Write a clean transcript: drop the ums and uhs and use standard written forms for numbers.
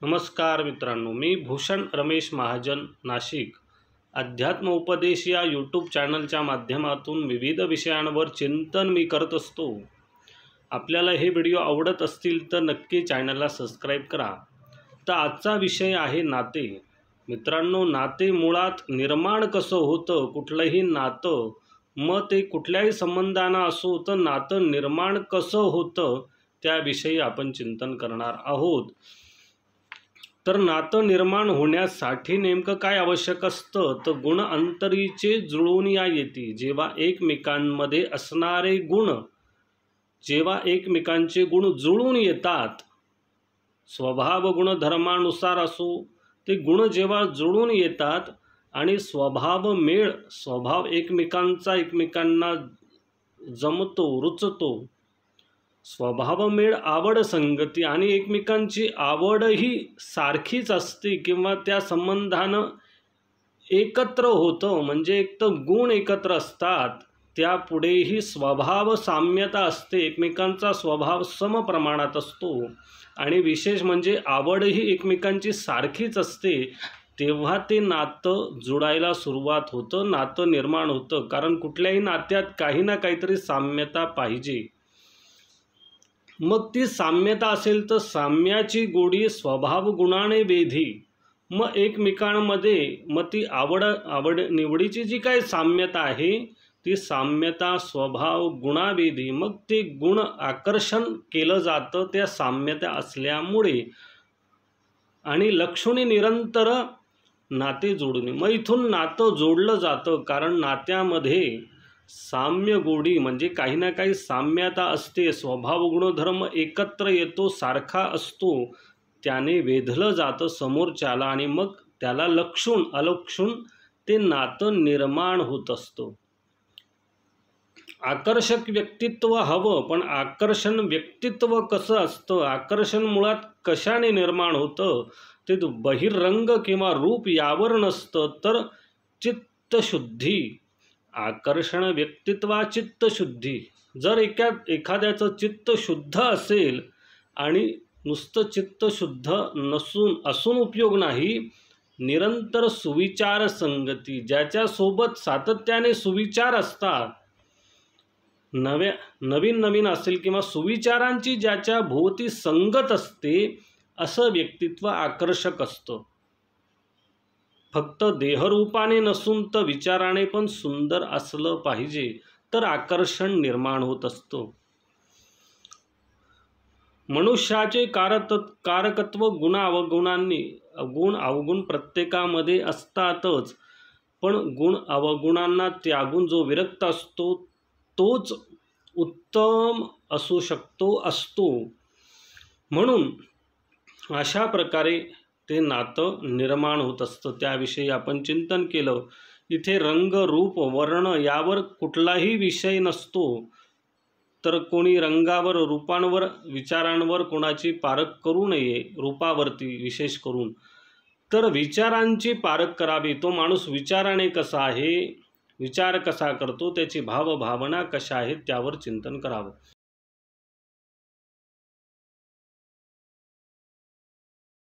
नमस्कार मित्रांनो, मी भूषण रमेश महाजन नाशिक अध्यात्म उपदेश या यूट्यूब चॅनलच्या माध्यमातून विविध विषयांवर चिंतन मी करत असतो। आपल्याला हे व्हिडिओ आवडत असतील तर नक्की चॅनलला सबस्क्राईब करा। तर आजचा विषय आहे नाते। मित्रांनो, नाते मुळात निर्माण कसं होतं, कुठलंही नातं मग ते कुठल्याही संबंधांना असो तर नातं निर्माण कसं होतं त्याविषयी आपण चिंतन करणार आहोत। तर नातं निर्माण होण्यासाठी नेमकं काय आवश्यक असतं, तर गुण अंतरीचे जुळून या येती। जेव्हा एकमेकांमध्ये असणारे गुण, जेव्हा एकमेकांचे गुण जुळून येतात, स्वभाव गुणधर्मानुसार असो ते गुण जेव्हा जुळून येतात आणि स्वभाव एकमेकांचा एकमेकांना जमतो, रुचतो, स्वभावमेळ, आवड संगती आणि एकमेकांची आवडही सारखीच असते किंवा त्या संबंधानं एकत्र होतं, म्हणजे एक तर गुण एकत्र असतात, त्यापुढेही स्वभाव साम्यता असते, एकमेकांचा स्वभाव समप्रमाणात असतो आणि विशेष म्हणजे आवडही एकमेकांची सारखीच असते, तेव्हा ते नातं जुळायला सुरुवात होतं, नातं निर्माण होतं। कारण कुठल्याही नात्यात काही ना काहीतरी साम्यता पाहिजे। मग ती साम्यता असेल तर साम्याची गोडी स्वभाव गुणाने वेधी। मग एकमेकांमध्ये मग ती आवड निवडीची जी काही साम्यता आहे ती साम्यता स्वभाव गुणावेधी, मग ते गुण आकर्षण केलं जातं त्या साम्यता असल्यामुळे आणि लक्षणे निरंतर नाते जोडणे। मग इथून नातं जोडलं जातं, कारण नात्यामध्ये साम्य गोडी म्हणजे काही ना काही साम्यता असते, स्वभाव गुणधर्म एकत्र येतो, सारखा असतो, त्याने वेधलं जातं समोरच्याला आणि मग त्याला अलक्षून ते नातं निर्माण होत असतं। आकर्षक व्यक्तित्व हवं, पण आकर्षण व्यक्तित्व कसं असतं, आकर्षण मुळात कशाने निर्माण होतं, ते बहिरंग किंवा रूप यावर नसतं तर चित्तशुद्धी। आकर्षण व्यक्तित्वा चित्तशुद्धी। जर एखाद्याचं चित्त शुद्ध असेल आणि नुसतं चित्त शुद्ध असून उपयोग नाही, निरंतर सुविचार संगती, ज्याच्यासोबत सातत्याने सुविचार असतात, नवीन असेल किंवा सुविचारांची ज्याच्या भोवती संगत असते, असं व्यक्तित्व आकर्षक असतं। फक्त देहरूपाने नसून तर विचाराने पण सुंदर असलं पाहिजे, तर आकर्षण निर्माण होत असतं। मनुष्याचे कारकत्व गुण अवगुण प्रत्येकामध्ये असतातच, पण गुण अवगुणांना त्यागून जो विरक्त असतो तोच उत्तम असतो। म्हणून अशा प्रकारे ते नातं निर्माण होत असतं, त्याविषयी आपण चिंतन केलं। इथे रंग, रूप, वर्ण यावर कुठलाही विषय नसतो, तर कोणी रंगावर, रूपांवर, विचारांवर कोणाची पारख करू नये, रूपावरती विशेष करून, तर विचारांची पारख करावी। तो माणूस विचाराने कसा आहे, विचार कसा करतो, त्याची भावभावना कशा आहेत त्यावर चिंतन करावं।